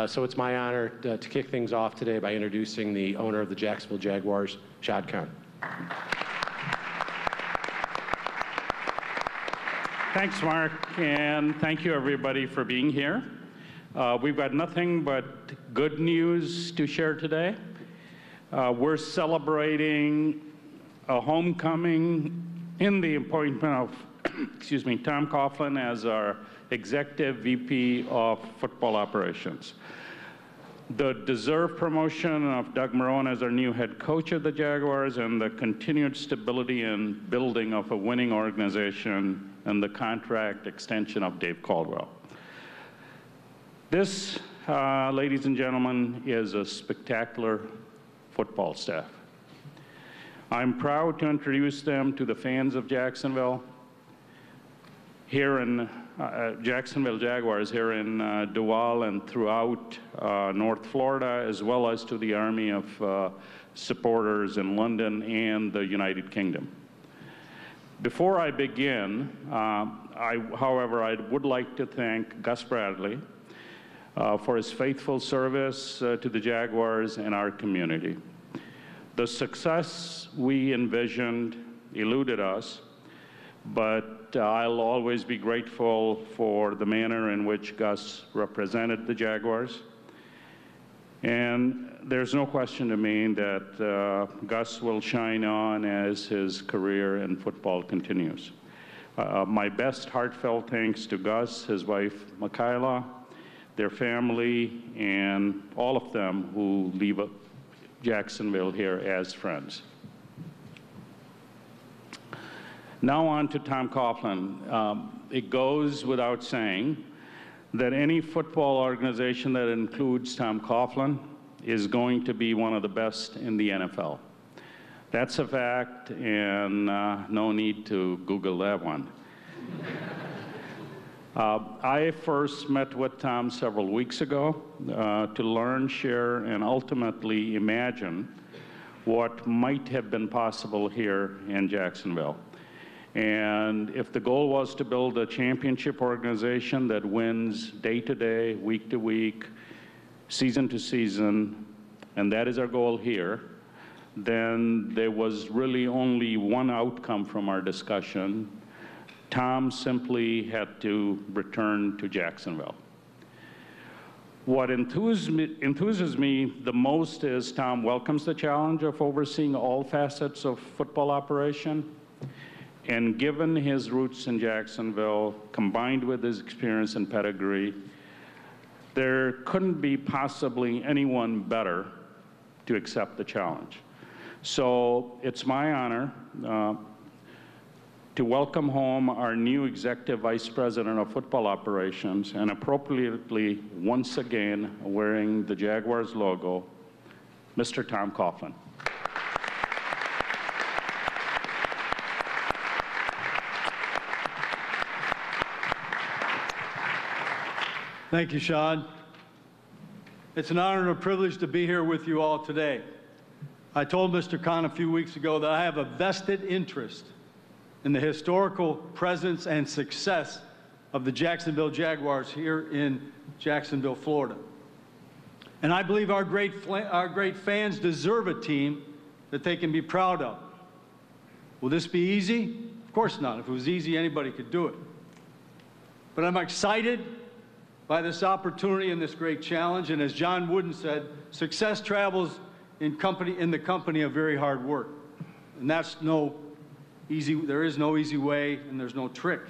So it's my honor to kick things off today by introducing the owner of the Jacksonville Jaguars, Shad Khan. Thanks, Mark, and thank you everybody for being here. We've got nothing but good news to share today. We're celebrating a homecoming in the appointment of, Tom Coughlin as our Executive VP of Football Operations. The deserved promotion of Doug Marrone as our new head coach of the Jaguars, and the continued stability and building of a winning organization, and the contract extension of Dave Caldwell. This, ladies and gentlemen, is a spectacular football staff. I'm proud to introduce them to the fans of Jacksonville, here in Jacksonville Jaguars, here in Duval and throughout North Florida, as well as to the army of supporters in London and the United Kingdom. Before I begin, however, I would like to thank Gus Bradley for his faithful service to the Jaguars and our community. The success we envisioned eluded us, but I'll always be grateful for the manner in which Gus represented the Jaguars. And there's no question to me that Gus will shine on as his career in football continues. My best heartfelt thanks to Gus, his wife, Michaela, their family, and all of them who leave Jacksonville here as friends. Now on to Tom Coughlin. It goes without saying that any football organization that includes Tom Coughlin is going to be one of the best in the NFL. That's a fact, and no need to Google that one. I first met with Tom several weeks ago to learn, share, and ultimately imagine what might have been possible here in Jacksonville. And if the goal was to build a championship organization that wins day to day, week to week, season to season, and that is our goal here, then there was really only one outcome from our discussion. Tom simply had to return to Jacksonville. What enthuses me the most is Tom welcomes the challenge of overseeing all facets of football operation. And given his roots in Jacksonville, combined with his experience and pedigree, there couldn't be possibly anyone better to accept the challenge. So it's my honor to welcome home our new Executive Vice President of Football Operations, and appropriately, once again, wearing the Jaguars logo, Mr. Tom Coughlin. Thank you, Shad. It's an honor and a privilege to be here with you all today. I told Mr. Khan a few weeks ago that I have a vested interest in the historical presence and success of the Jacksonville Jaguars here in Jacksonville, Florida. And I believe our great fans deserve a team that they can be proud of. Will this be easy? Of course not. If it was easy, anybody could do it. But I'm excited by this opportunity and this great challenge. And as John Wooden said, success travels in the company of very hard work. And that's there is no easy way, and there's no trick.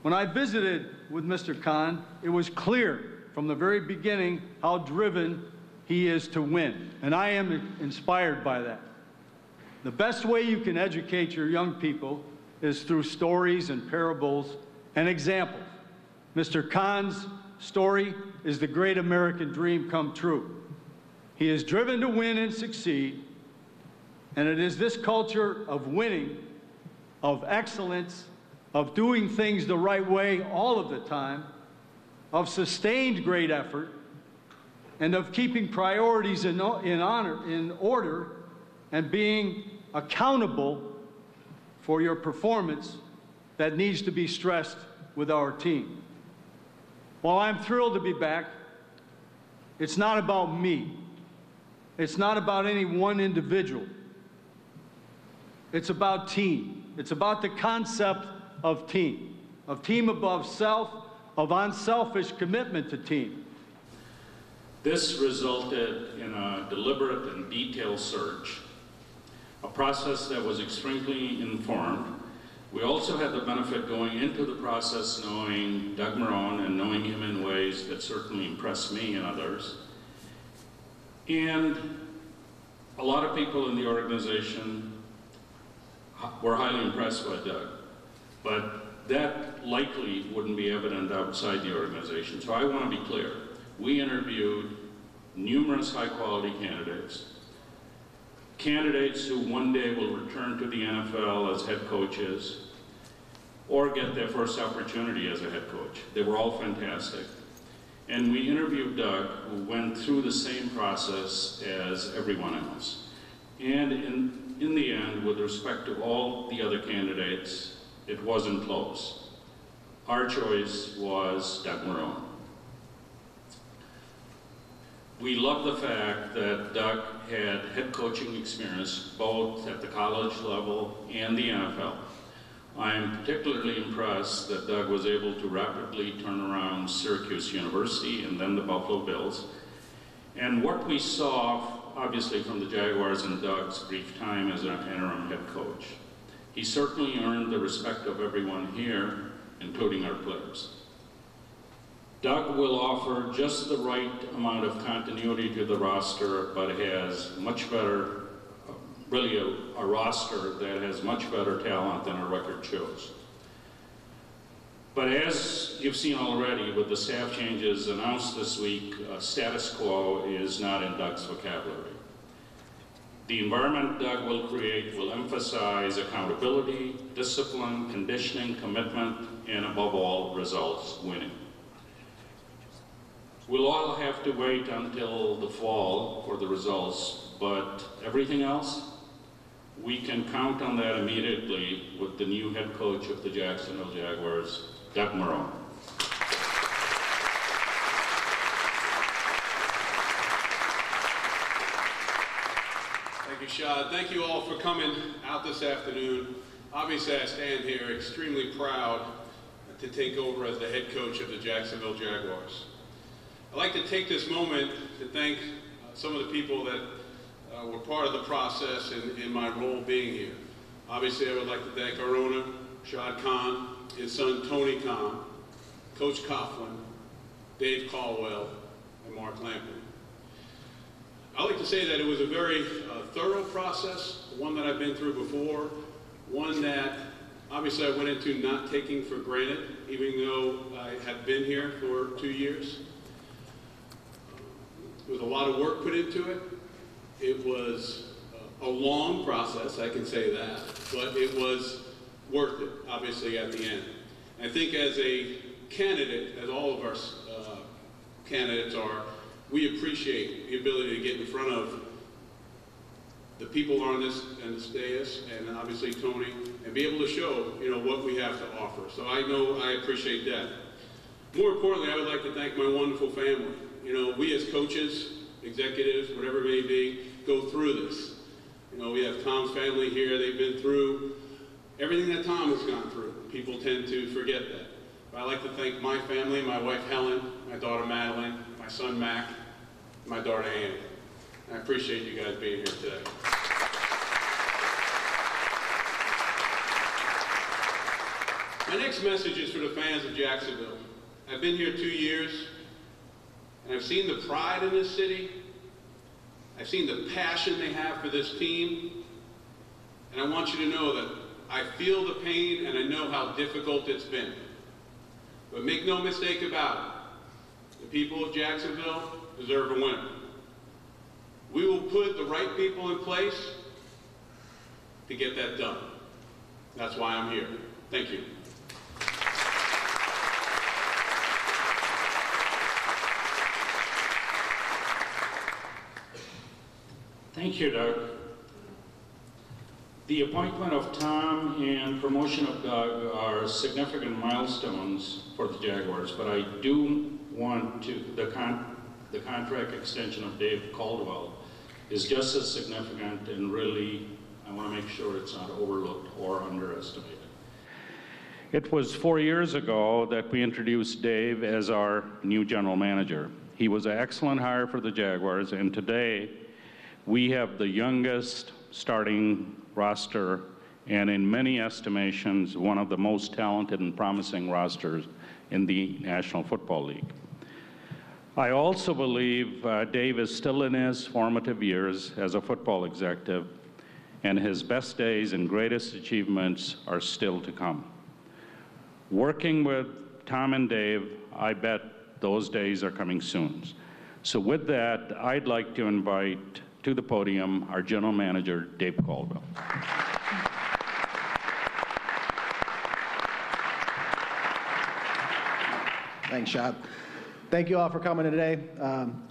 When I visited with Mr. Khan, it was clear from the very beginning how driven he is to win. And I am inspired by that. The best way you can educate your young people is through stories and parables and examples. Mr. Khan's story is the great American dream come true. He is driven to win and succeed, and it is this culture of winning, of excellence, of doing things the right way all of the time, of sustained great effort, and of keeping priorities in order and being accountable for your performance that needs to be stressed with our team. While I'm thrilled to be back, It's not about me. It's not about any one individual. It's about team. It's about the concept of team above self, of unselfish commitment to team. This resulted in a deliberate and detailed search, a process that was extremely informed. We also had the benefit going into the process knowing Doug Marrone and knowing him in ways that certainly impressed me and others. And a lot of people in the organization were highly impressed by Doug, but that likely wouldn't be evident outside the organization. So I want to be clear. We interviewed numerous high-quality candidates who one day will return to the NFL as head coaches or get their first opportunity as a head coach. They were all fantastic. And we interviewed Doug, who went through the same process as everyone else. And in the end, with respect to all the other candidates, it wasn't close. Our choice was Doug Marrone. We love the fact that Doug had head coaching experience both at the college level and the NFL. I'm particularly impressed that Doug was able to rapidly turn around Syracuse University and then the Buffalo Bills. And what we saw, obviously, from the Jaguars in Doug's brief time as an interim head coach, he certainly earned the respect of everyone here, including our players. Doug will offer just the right amount of continuity to the roster, but has much better, really a roster that has much better talent than our record shows. But as you've seen already with the staff changes announced this week, status quo is not in Doug's vocabulary. The environment Doug will create will emphasize accountability, discipline, conditioning, commitment, and above all, results winning. We'll all have to wait until the fall for the results, but everything else, we can count on that immediately with the new head coach of the Jacksonville Jaguars, Doug Marrone. Thank you, Shad. Thank you all for coming out this afternoon. Obviously, I stand here extremely proud to take over as the head coach of the Jacksonville Jaguars. I'd like to take this moment to thank some of the people that were part of the process in my role being here. Obviously, I would like to thank our owner, Shad Khan, his son, Tony Khan, Coach Coughlin, Dave Caldwell, and Mark Lampkin. I like to say that it was a very thorough process, one that I've been through before, one that obviously I went into not taking for granted, even though I had been here for 2 years. There was a lot of work put into it. It was a long process, I can say that, but it was worth it, obviously, at the end. I think as a candidate, as all of our candidates are, we appreciate the ability to get in front of the people on this and this dais, and obviously Tony, and be able to show, what we have to offer. So I know I appreciate that. More importantly, I would like to thank my wonderful family. We as coaches, executives, whatever it may be, go through this. We have Tom's family here. They've been through everything that Tom has gone through. People tend to forget that. But I'd like to thank my family, my wife Helen, my daughter Madeline, my son Mac, and my daughter Annie. I appreciate you guys being here today. My next message is for the fans of Jacksonville. I've been here 2 years, and I've seen the pride in this city. I've seen the passion they have for this team. And I want you to know that I feel the pain and I know how difficult it's been. But make no mistake about it, the people of Jacksonville deserve a winner. We will put the right people in place to get that done. That's why I'm here. Thank you. Thank you, Doug. The appointment of Tom and promotion of Doug are significant milestones for the Jaguars, but I do want to, the contract extension of Dave Caldwell is just as significant, and really, I want to make sure it's not overlooked or underestimated. It was 4 years ago that we introduced Dave as our new general manager. He was an excellent hire for the Jaguars, and today we have the youngest starting roster, and in many estimations, one of the most talented and promising rosters in the National Football League. I also believe Dave is still in his formative years as a football executive, and his best days and greatest achievements are still to come. Working with Tom and Dave, I bet those days are coming soon. So with that, I'd like to invite to the podium our general manager, Dave Caldwell. Thanks, Shad. Thank you all for coming today.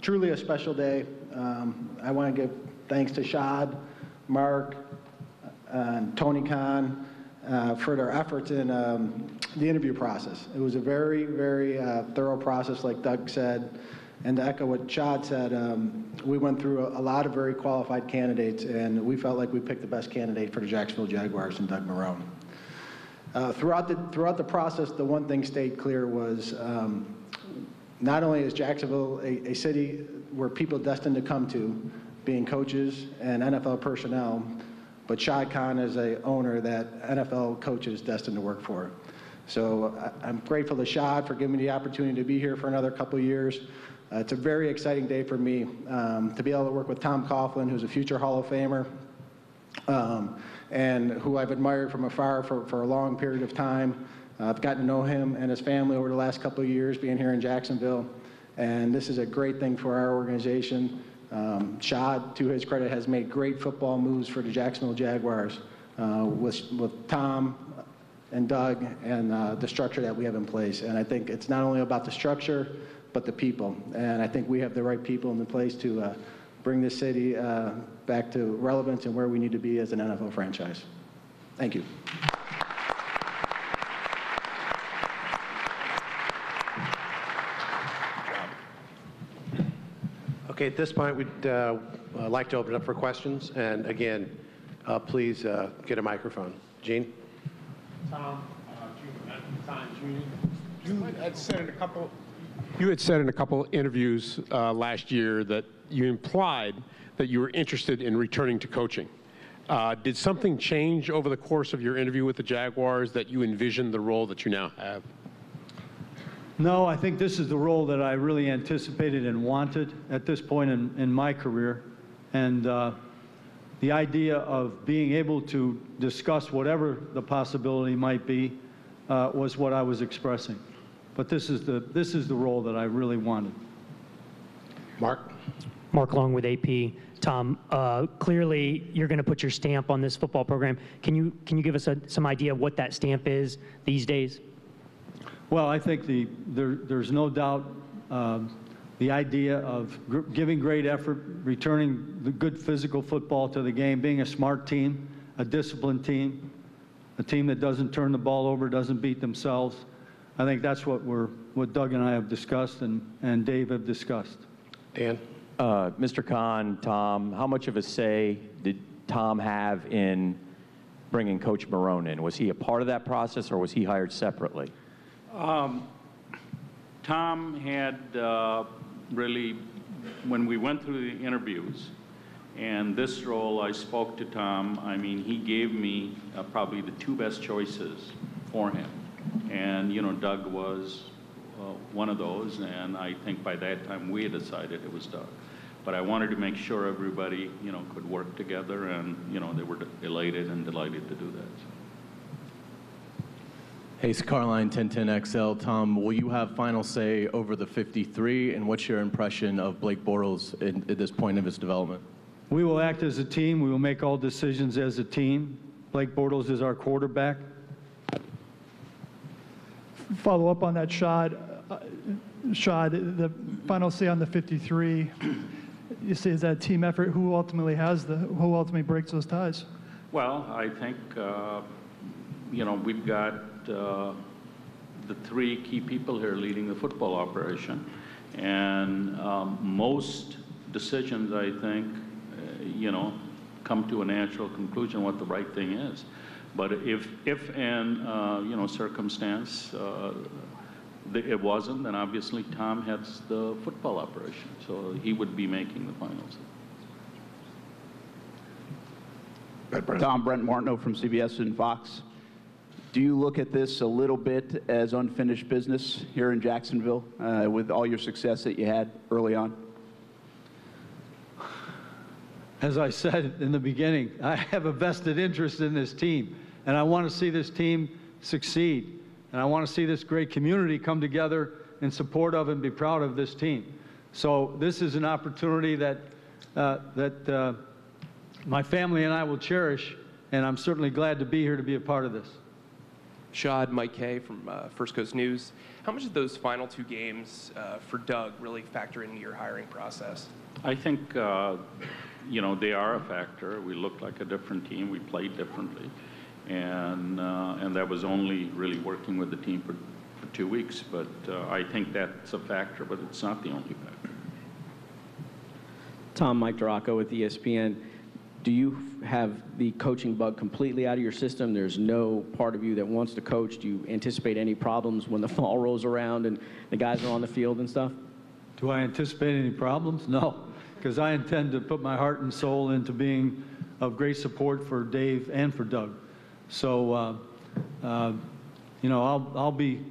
Truly a special day. I want to give thanks to Shad, Mark, and Tony Khan for their efforts in the interview process. It was a very, very thorough process, like Doug said. And to echo what Shad said, we went through a lot of very qualified candidates, and we felt like we picked the best candidate for the Jacksonville Jaguars in Doug Marrone. Throughout the process, the one thing stayed clear was not only is Jacksonville a city where people destined to come to, being coaches and NFL personnel, but Shad Khan is an owner that NFL coaches destined to work for. So I'm grateful to Shad for giving me the opportunity to be here for another couple of years. It's a very exciting day for me to be able to work with Tom Coughlin, who's a future Hall of Famer, and who I've admired from afar for a long period of time. I've gotten to know him and his family over the last couple of years being here in Jacksonville, and this is a great thing for our organization. Shad, to his credit, has made great football moves for the Jacksonville Jaguars with Tom and Doug and the structure that we have in place. And I think it's not only about the structure, but the people. And I think we have the right people in the place to bring this city back to relevance and where we need to be as an NFL franchise. Thank you. Okay, at this point, we'd like to open it up for questions. And again, please get a microphone. Gene? Tom, you had said in a couple interviews last year that you implied that you were interested in returning to coaching. Did something change over the course of your interview with the Jaguars that you envisioned the role that you now have? No, I think this is the role that I really anticipated and wanted at this point in my career. And the idea of being able to discuss whatever the possibility might be was what I was expressing. But this is the role that I really wanted. Mark? Mark Long with AP. Tom, clearly you're going to put your stamp on this football program. Can you give us some idea of what that stamp is these days? Well, I think there's no doubt the idea of giving great effort, returning the good physical football to the game, being a smart team, a disciplined team, a team that doesn't turn the ball over, doesn't beat themselves. I think that's what Doug and I have discussed and Dave have discussed. Dan? Mr. Khan, Tom, how much of a say did Tom have in bringing Coach Marrone in? Was he a part of that process, or was he hired separately? Tom had really, when we went through the interviews, and this role, I spoke to Tom. I mean, he gave me probably the two best choices for him. And, you know, Doug was one of those, and I think by that time we had decided it was Doug. But I wanted to make sure everybody, you know, could work together, and, you know, they were elated and delighted to do that. Hey, it's Carline 1010XL. Tom, will you have final say over the 53, and what's your impression of Blake Bortles at this point of his development? We will act as a team. We will make all decisions as a team. Blake Bortles is our quarterback. Follow up on that, Shad. The final say on the 53, you say is that a team effort? Who ultimately breaks those ties? Well, I think, you know, we've got the three key people here leading the football operation. And most decisions, I think, come to a natural conclusion what the right thing is. But if in circumstance it wasn't, then obviously Tom heads the football operation, so he would be making the finals. Tom, Brent Martineau from CBS and Fox. Do you look at this a little bit as unfinished business here in Jacksonville with all your success that you had early on? As I said in the beginning, I have a vested interest in this team, and I want to see this team succeed. And I want to see this great community come together in support of and be proud of this team. So this is an opportunity that my family and I will cherish, and I'm certainly glad to be here to be a part of this. Shad, Mike Kay from First Coast News. How much did those final 2 games for Doug really factor into your hiring process? I think, they are a factor. We looked like a different team. We played differently. And that was only really working with the team for 2 weeks. But I think that's a factor, but it's not the only factor. Tom, Mike Duraco with ESPN. Do you have the coaching bug completely out of your system? There's no part of you that wants to coach? Do you anticipate any problems when the fall rolls around and the guys are on the field and stuff? Do I anticipate any problems? No, because I intend to put my heart and soul into being of great support for Dave and for Doug. So, I'll be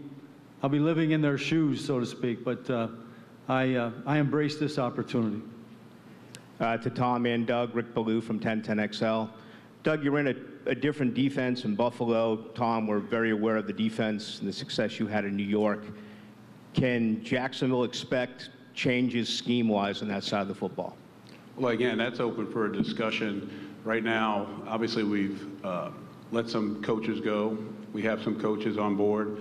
living in their shoes, so to speak. But I embrace this opportunity. To Tom and Doug, Rick Ballou from 1010XL. Doug, you're in a different defense in Buffalo. Tom, we're very aware of the defense and the success you had in New York. Can Jacksonville expect changes scheme-wise on that side of the football? Well, again, that's open for a discussion. Right now, obviously, we've let some coaches go. We have some coaches on board,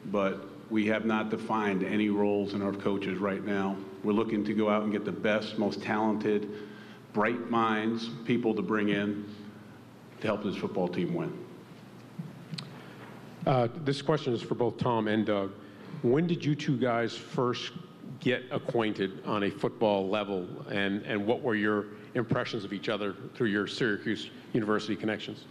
but we have not defined any roles in our coaches right now. We're looking to go out and get the best, most talented, bright minds, people to bring in to help this football team win. This question is for both Tom and Doug. When did you two guys first get acquainted on a football level, and what were your impressions of each other through your Syracuse University connections?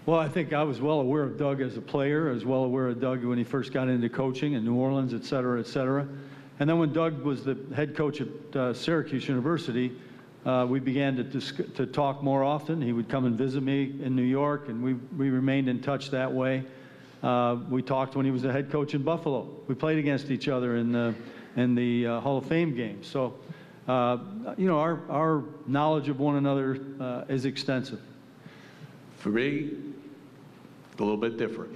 Well, I think I was well aware of Doug as a player, as well aware of Doug when he first got into coaching in New Orleans, et cetera, et cetera. And then when Doug was the head coach at Syracuse University, we began to talk more often. He would come and visit me in New York, and we remained in touch that way. We talked when he was the head coach in Buffalo. We played against each other in the Hall of Fame games. So, our knowledge of one another is extensive. For me, a little bit different.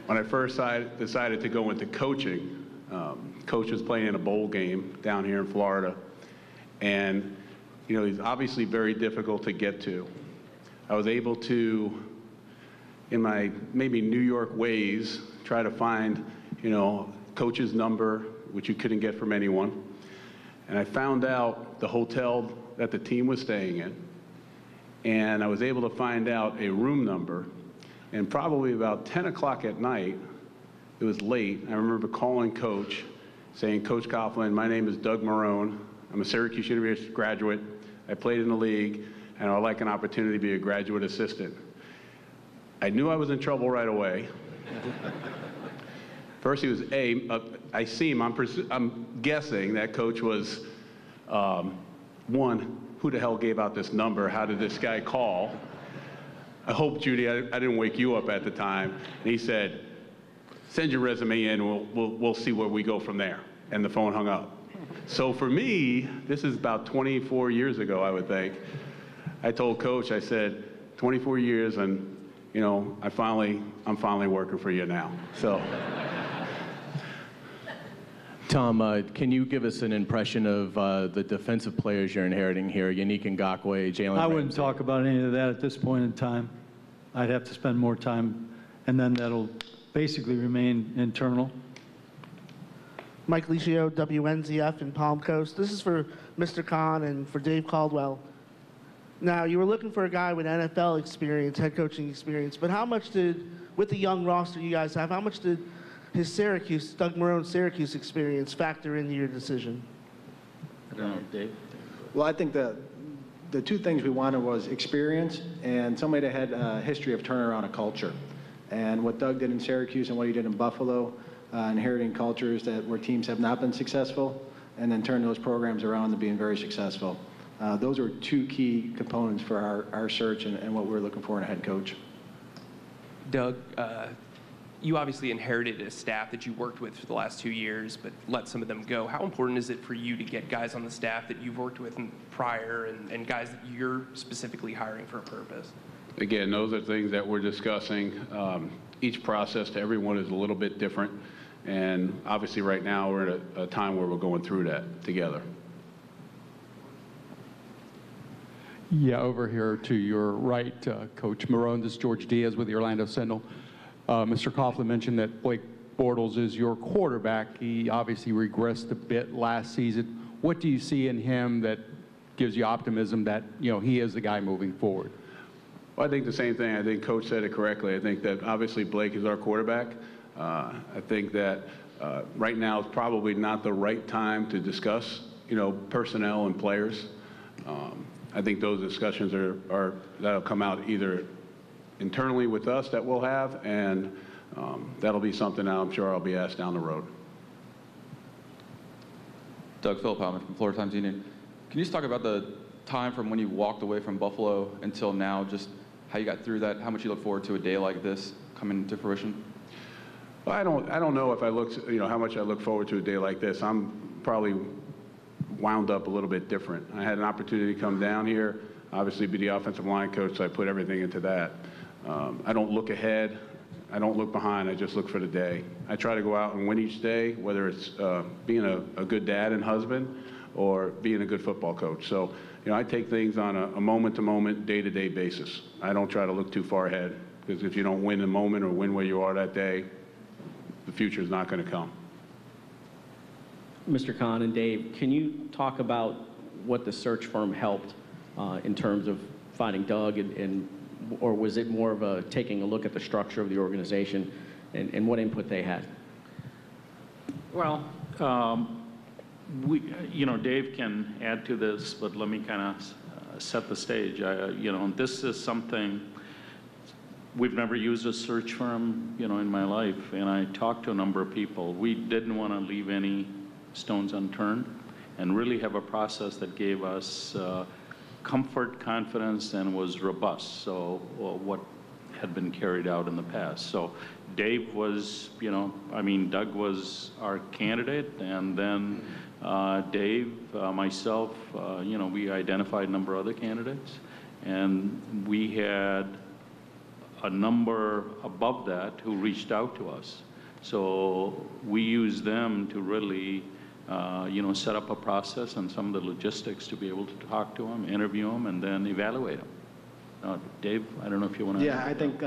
When I first decided to go into coaching, Coach was playing in a bowl game down here in Florida, and he's obviously very difficult to get to. I was able to, in my maybe New York ways, try to find Coach's number, which you couldn't get from anyone, and I found out the hotel that the team was staying in, and I was able to find out a room number. And probably about 10 o'clock at night, it was late, I remember calling Coach, saying, Coach Coughlin, my name is Doug Marrone. I'm a Syracuse University graduate. I played in the league, and I'd like an opportunity to be a graduate assistant. I knew I was in trouble right away. First, he was I'm guessing that Coach was, one, who the hell gave out this number? How did this guy call? I hope, Judy, I didn't wake you up at the time. And he said, send your resume in, we'll see where we go from there. And the phone hung up. So for me, this is about 24 years ago, I would think. I told Coach, I said, 24 years, and I'm finally working for you now. So. Tom, can you give us an impression of the defensive players you're inheriting here, Yannick Ngakoue, Jalen I wouldn't Ramsey? talk about any of that at this point in time. I'd have to spend more time, and then that'll basically remain internal. Mike Licio, WNZF in Palm Coast. This is for Mr. Khan and for Dave Caldwell. Now, you were looking for a guy with NFL experience, head coaching experience, but how much did with the young roster you guys have, how much did his Doug Marrone's Syracuse experience factor into your decision? I don't know, Dave? Well, I think the two things we wanted was experience and somebody that had a history of turning around a culture. And what Doug did in Syracuse and what he did in Buffalo, inheriting cultures where teams have not been successful, and then turn those programs around to being very successful. Those are two key components for our search and what we're looking for in a head coach. Doug, you obviously inherited a staff that you worked with for the last 2 years, but let some of them go. How important is it for you to get guys on the staff that you've worked with prior and guys that you're specifically hiring for a purpose? Again, those are things that we're discussing. Each process to everyone is a little bit different. And obviously right now we're at a time where we're going through that together. Yeah, over here to your right, Coach Marrone. This is George Diaz with the Orlando Sentinel. Mr. Coughlin mentioned that Blake Bortles is your quarterback. He obviously regressed a bit last season. What do you see in him that gives you optimism that, you know, he is the guy moving forward? Well, I think the same thing. I think Coach said it correctly. I think that obviously Blake is our quarterback. I think that right now is probably not the right time to discuss, you know, personnel and players. I think those discussions that'll come out either internally with us that we'll have, and that'll be something that I'm sure I'll be asked down the road. Doug Philpott from Florida Times Union. Can you just talk about the time from when you walked away from Buffalo until now, just how you got through that, how much you look forward to a day like this coming to fruition? Well, I don't know if I look, you know, how much I look forward to a day like this. I'm probably wound up a little bit different. I had an opportunity to come down here, obviously be the offensive line coach, so I put everything into that. I don't look ahead. I don't look behind. I just look for the day. I try to go out and win each day, whether it's being a good dad and husband or being a good football coach. So, you know, I take things on a moment-to-moment, day-to-day basis. I don't try to look too far ahead, because if you don't win the moment or win where you are that day, the future is not going to come. Mr. Khan and Dave, can you talk about what the search firm helped in terms of finding Doug, or was it more of a taking a look at the structure of the organization and what input they had? Well, you know, Dave can add to this, but let me kind of set the stage. You know, this is something we've never used a search firm, you know, in my life, and I talked to a number of people. We didn't want to leave any stones unturned and really have a process that gave us comfort, confidence, and was robust. So what had been carried out in the past. So Dave was, you know, I mean, Doug was our candidate, and then Dave, myself, you know, we identified a number of other candidates, and we had a number above that who reached out to us. So we used them to really, you know, set up a process and some of the logistics to be able to talk to them, interview them, and then evaluate them. Dave, I don't know if you want to. Yeah, I think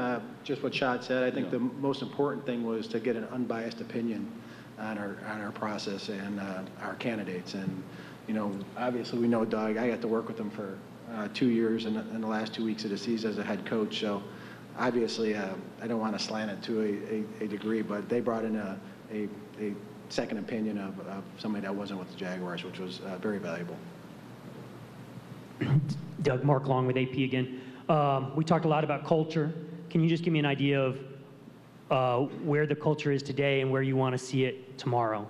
just what Shad said, I think the most important thing was to get an unbiased opinion on our process and our candidates. And, you know, obviously we know Doug. I got to work with him for 2 years in the last 2 weeks of the season as a head coach. So obviously I don't want to slant it to a degree, but they brought in a second opinion of somebody that wasn't with the Jaguars, which was very valuable. Doug, Mark Long with AP again. We talked a lot about culture. Can you just give me an idea of where the culture is today and where you want to see it tomorrow?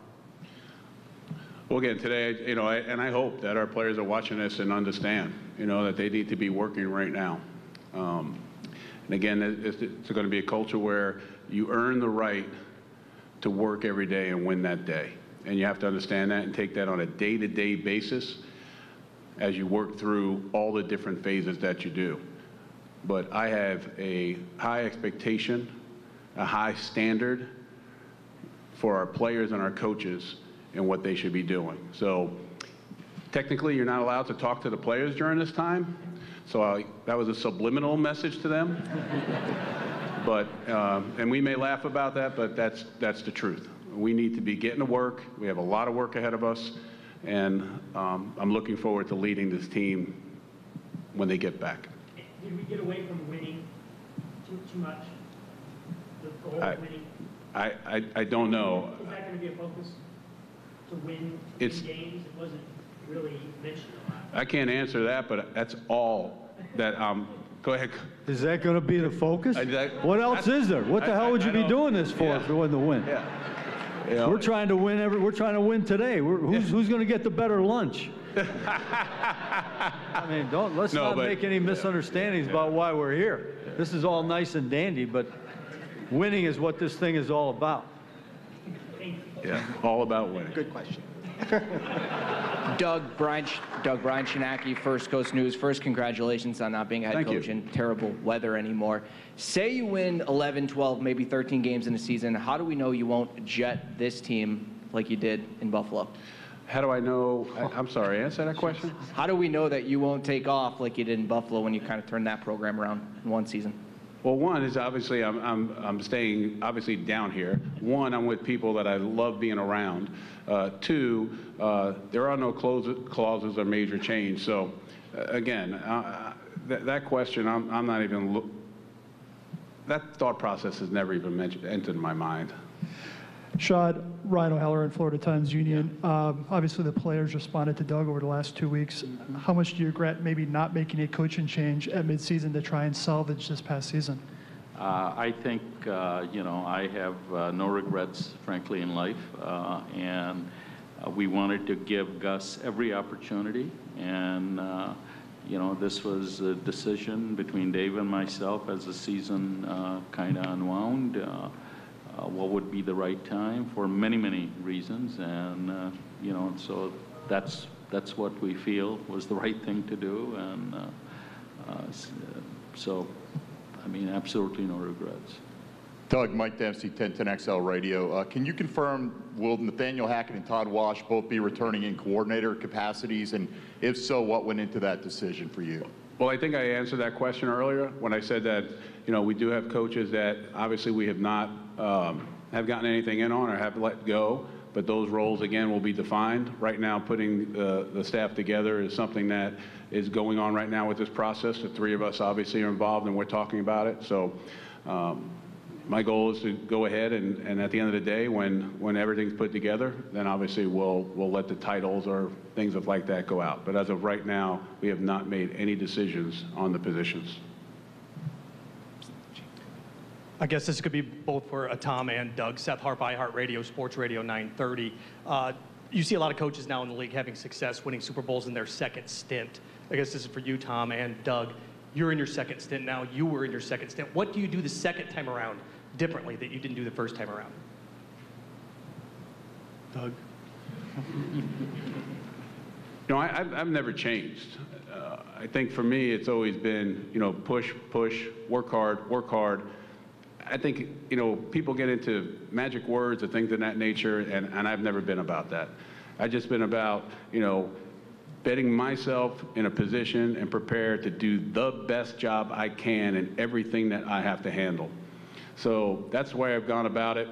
Well, again, today, you know, and I hope that our players are watching this and understand, you know, that they need to be working right now. And again, it's going to be a culture where you earn the right to work every day and win that day. And you have to understand that and take that on a day-to-day basis as you work through all the different phases that you do. But I have a high expectation, a high standard for our players and our coaches and what they should be doing. So technically, you're not allowed to talk to the players during this time. So that was a subliminal message to them. But, and we may laugh about that, but that's the truth. We need to be getting to work. We have a lot of work ahead of us. And I'm looking forward to leading this team when they get back. Did we get away from winning too much? The whole winning? I don't know. Is that going to be a focus to win It's- games? It wasn't really mentioned a lot. I can't answer that, but that's all that, go ahead. Is that going to be the focus? What else is there? What the hell would you be doing this for if it wasn't to win? Yeah. You know, We're trying to win we're trying to win today. Who's going to get the better lunch? I mean, let's not make any misunderstandings about why we're here. This is all nice and dandy, but winning is what this thing is all about. Yeah, all about winning. Good question. Doug Shinaki, First Coast News. First, congratulations on not being a head Thank you. coach in terrible weather anymore. Say you win 11, 12, maybe 13 games in a season. How do we know you won't jet this team like you did in Buffalo? How do I know? I'm sorry, answer that question? How do we know that you won't take off like you did in Buffalo when you kind of turned that program around in one season? Well, one is obviously I'm staying obviously down here. One, I'm with people that I love being around. Two, there are no clauses or major change. So, again, that question, I'm not even. That thought process has never even entered my mind. Shad, Ryan O'Halloran in Florida Times Union. Obviously, the players responded to Doug over the last 2 weeks. How much do you regret maybe not making a coaching change at midseason to try and salvage this past season? I think, I have no regrets, frankly, in life. And we wanted to give Gus every opportunity. And, this was a decision between Dave and myself as the season kind of unwound. What would be the right time for many, many reasons. And, so that's what we feel was the right thing to do. And absolutely no regrets. Doug, Mike Dempsey, 1010XL Radio. Can you confirm, will Nathaniel Hackett and Todd Wash both be returning in coordinator capacities? And if so, what went into that decision for you? Well, I think I answered that question earlier when I said that, we do have coaches that obviously we have not have gotten anything in on or have let go, but those roles, again, will be defined. Right now, putting the staff together is something that is going on right now with this process. The three of us obviously are involved, and we're talking about it. So my goal is to go ahead and at the end of the day, when everything's put together, then obviously we'll let the titles or things like that go out. But as of right now, we have not made any decisions on the positions. I guess this could be both for Tom and Doug. Seth Harp, iHeartRadio, Sports Radio 930. You see a lot of coaches now in the league having success winning Super Bowls in their second stint. I guess this is for you, Tom and Doug. You're in your second stint now. You were in your second stint. What do you do the second time around differently that you didn't do the first time around? Doug? I've never changed. I think for me, it's always been, push, work hard. I think, people get into magic words or things of that nature, and I've never been about that. I've just been about, betting myself in a position and prepared to do the best job I can in everything that I have to handle. So that's the way I've gone about it.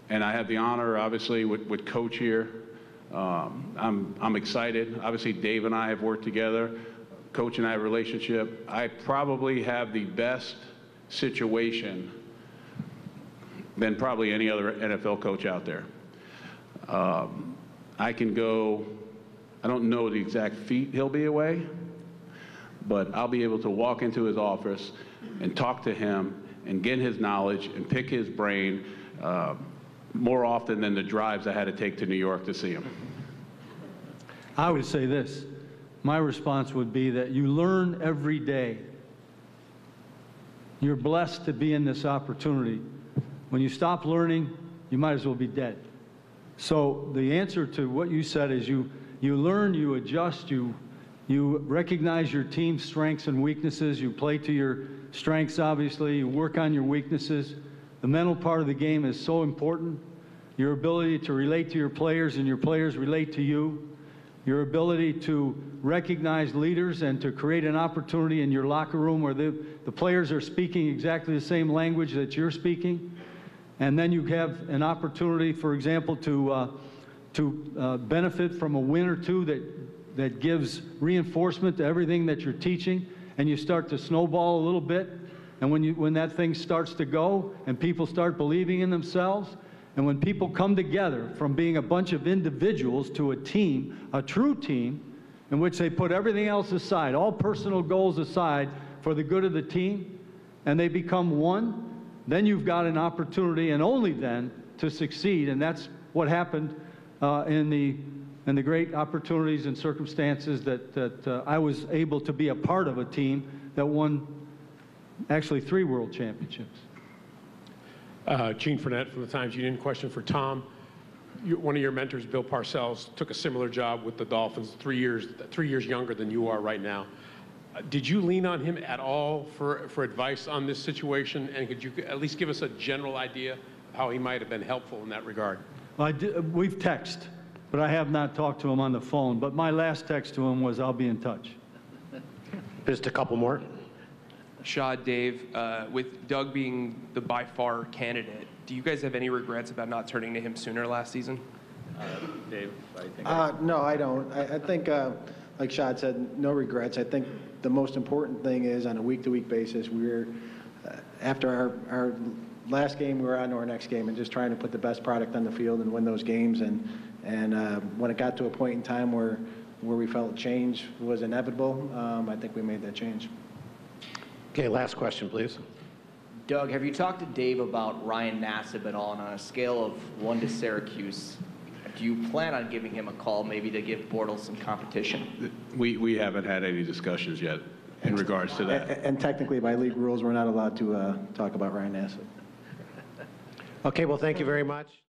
And I have the honor, obviously, with Coach here. I'm excited. Obviously, Dave and I have worked together. Coach and I have a relationship. I probably have the best situation than probably any other NFL coach out there. I can go, I don't know the exact feet he'll be away, but I'll be able to walk into his office and talk to him and get his knowledge and pick his brain more often than the drives I had to take to New York to see him. I would say this. My response would be that you learn every day. You're blessed to be in this opportunity. When you stop learning, you might as well be dead. So the answer to what you said is you learn, you adjust, you recognize your team's strengths and weaknesses, you play to your strengths, obviously, you work on your weaknesses. The mental part of the game is so important. Your ability to relate to your players and your players relate to you. Your ability to recognize leaders and to create an opportunity in your locker room where the players are speaking exactly the same language that you're speaking. And then you have an opportunity, for example, to benefit from a win or two that gives reinforcement to everything that you're teaching, and you start to snowball a little bit. And when that thing starts to go and people start believing in themselves, and when people come together from being a bunch of individuals to a team, a true team, in which they put everything else aside, all personal goals aside, for the good of the team, and they become one, then you've got an opportunity, and only then, to succeed. And that's what happened in the great opportunities and circumstances that I was able to be a part of a team that won actually 3 world championships. Gene Fournette from the Times-Union. Question for Tom. One of your mentors, Bill Parcells, took a similar job with the Dolphins, 3 years younger than you are right now. Did you lean on him at all for advice on this situation? And could you at least give us a general idea of how he might have been helpful in that regard? We've texted, but I have not talked to him on the phone. But my last text to him was, "I'll be in touch." Just a couple more. Shad, Dave, with Doug being the by far candidate, do you guys have any regrets about not turning to him sooner last season? Dave, I think. No, I don't. I think, like Shad said, no regrets. I think the most important thing is on a week-to-week basis, we're, after our last game, we were on to our next game and just trying to put the best product on the field and win those games. And when it got to a point in time where we felt change was inevitable, I think we made that change. Okay, last question, please. Doug, have you talked to Dave about Ryan Nassib at all? And on a scale of 1 to Syracuse, do you plan on giving him a call maybe to give Bortles some competition? We haven't had any discussions yet in regards to that. And technically, by league rules, we're not allowed to talk about Ryan Nassib. Okay, well, thank you very much.